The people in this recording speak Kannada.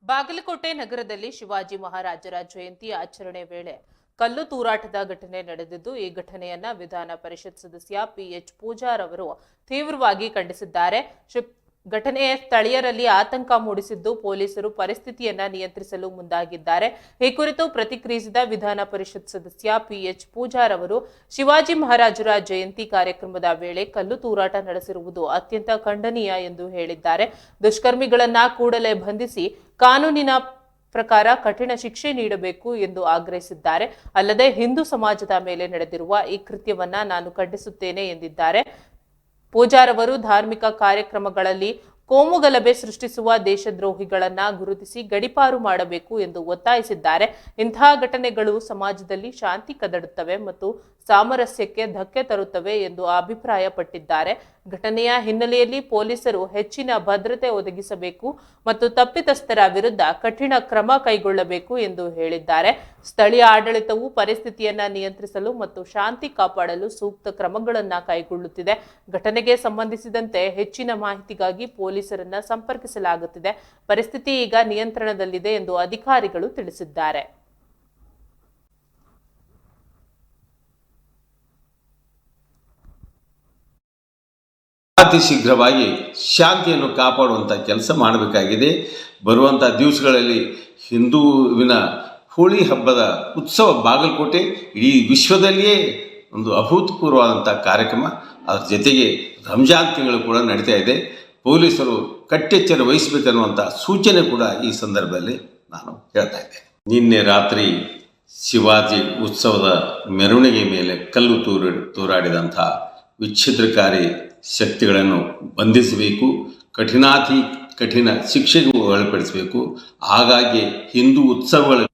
ಬಾಗಲಕೋಟೆ ನಗರದಲ್ಲಿ ಶಿವಾಜಿ ಮಹಾರಾಜರ ಜಯಂತಿ ಆಚರಣೆ ವೇಳೆ ಕಲ್ಲು ತೂರಾಟದ ಘಟನೆ ನಡೆದಿದ್ದು, ಈ ಘಟನೆಯನ್ನ ವಿಧಾನ ಪರಿಷತ್ ಸದಸ್ಯ ಪಿಎಚ್ ಪೂಜಾರ್ ಅವರು ತೀವ್ರವಾಗಿ ಖಂಡಿಸಿದ್ದಾರೆ. ಘಟನೆಯ ಸ್ಥಳೀಯರಲ್ಲಿ ಆತಂಕ ಮೂಡಿಸಿದ್ದು, ಪೊಲೀಸರು ಪರಿಸ್ಥಿತಿಯನ್ನ ನಿಯಂತ್ರಿಸಲು ಮುಂದಾಗಿದ್ದಾರೆ. ಈ ಕುರಿತು ಪ್ರತಿಕ್ರಿಯಿಸಿದ ವಿಧಾನ ಪರಿಷತ್ ಸದಸ್ಯ ಪಿಎಚ್ ಪೂಜಾರ್ ಅವರು, ಶಿವಾಜಿ ಮಹಾರಾಜರ ಜಯಂತಿ ಕಾರ್ಯಕ್ರಮದ ವೇಳೆ ಕಲ್ಲು ತೂರಾಟ ನಡೆಸಿರುವುದು ಅತ್ಯಂತ ಖಂಡನೀಯ ಎಂದು ಹೇಳಿದ್ದಾರೆ. ದುಷ್ಕರ್ಮಿಗಳನ್ನ ಕೂಡಲೇ ಬಂಧಿಸಿ ಕಾನೂನಿನ ಪ್ರಕಾರ ಕಠಿಣ ಶಿಕ್ಷೆ ನೀಡಬೇಕು ಎಂದು ಆಗ್ರಹಿಸಿದ್ದಾರೆ. ಅಲ್ಲದೆ ಹಿಂದೂ ಸಮಾಜದ ಮೇಲೆ ನಡೆದಿರುವ ಈ ಕೃತ್ಯವನ್ನ ನಾನು ಖಂಡಿಸುತ್ತೇನೆ ಎಂದಿದ್ದಾರೆ. ಪೂಜಾರ್ ಅವರು ಧಾರ್ಮಿಕ ಕಾರ್ಯಕ್ರಮಗಳಲ್ಲಿ ಕೋಮುಗಲಭೆ ಸೃಷ್ಟಿಸುವ ದೇಶದ್ರೋಹಿಗಳನ್ನ ಗುರುತಿಸಿ ಗಡೀಪಾರು ಮಾಡಬೇಕು ಎಂದು ಒತ್ತಾಯಿಸಿದ್ದಾರೆ. ಇಂತಹ ಘಟನೆಗಳು ಸಮಾಜದಲ್ಲಿ ಶಾಂತಿ ಕದಡುತ್ತವೆ ಮತ್ತು ಸಾಮರಸ್ಯಕ್ಕೆ ಧಕ್ಕೆ ತರುತ್ತವೆ ಎಂದು ಅಭಿಪ್ರಾಯಪಟ್ಟಿದ್ದಾರೆ. ಘಟನೆಯ ಹಿನ್ನೆಲೆಯಲ್ಲಿ ಪೊಲೀಸರು ಹೆಚ್ಚಿನ ಭದ್ರತೆ ಒದಗಿಸಬೇಕು ಮತ್ತು ತಪ್ಪಿತಸ್ಥರ ವಿರುದ್ಧ ಕಠಿಣ ಕ್ರಮ ಕೈಗೊಳ್ಳಬೇಕು ಎಂದು ಹೇಳಿದ್ದಾರೆ. ಸ್ಥಳೀಯ ಆಡಳಿತವು ಪರಿಸ್ಥಿತಿಯನ್ನ ನಿಯಂತ್ರಿಸಲು ಮತ್ತು ಶಾಂತಿ ಕಾಪಾಡಲು ಸೂಕ್ತ ಕ್ರಮಗಳನ್ನು ಕೈಗೊಳ್ಳುತ್ತಿದೆ. ಘಟನೆಗೆ ಸಂಬಂಧಿಸಿದಂತೆ ಹೆಚ್ಚಿನ ಮಾಹಿತಿಗಾಗಿ ಪೊಲೀಸರನ್ನ ಸಂಪರ್ಕಿಸಲಾಗುತ್ತಿದೆ. ಪರಿಸ್ಥಿತಿ ಈಗ ನಿಯಂತ್ರಣದಲ್ಲಿದೆ ಎಂದು ಅಧಿಕಾರಿಗಳು ತಿಳಿಸಿದ್ದಾರೆ. ಅತಿ ಶೀಘ್ರವಾಗಿ ಶಾಂತಿಯನ್ನು ಕಾಪಾಡುವಂಥ ಕೆಲಸ ಮಾಡಬೇಕಾಗಿದೆ. ಬರುವಂಥ ದಿವಸಗಳಲ್ಲಿ ಹಿಂದೂವಿನ ಹೋಳಿ ಹಬ್ಬದ ಉತ್ಸವ ಬಾಗಲಕೋಟೆ ಇಡೀ ವಿಶ್ವದಲ್ಲಿಯೇ ಒಂದು ಅಭೂತಪೂರ್ವವಾದಂಥ ಕಾರ್ಯಕ್ರಮ. ಅದರ ಜೊತೆಗೆ ರಂಜಾನ್ ತಿಂಗಳು ಕೂಡ ನಡೀತಾ ಇದೆ. ಪೊಲೀಸರು ಕಟ್ಟೆಚ್ಚರ ವಹಿಸಬೇಕನ್ನುವಂಥ ಸೂಚನೆ ಕೂಡ ಈ ಸಂದರ್ಭದಲ್ಲಿ ನಾನು ಹೇಳ್ತಾ ಇದ್ದೆ. ನಿನ್ನೆ ರಾತ್ರಿ ಶಿವಾಜಿ ಉತ್ಸವದ ಮೆರವಣಿಗೆ ಮೇಲೆ ಕಲ್ಲು ತೂರಾಡಿದಂಥ ವಿಚ್ಛಿದ್ರಕಾರಿ ಶಕ್ತಿಗಳನ್ನು ಬಂಧಿಸಬೇಕು, ಕಠಿಣ ಶಿಕ್ಷೆಗೂ ಒಳಪಡಿಸಬೇಕು. ಹಾಗಾಗಿ ಹಿಂದೂ ಉತ್ಸವಗಳು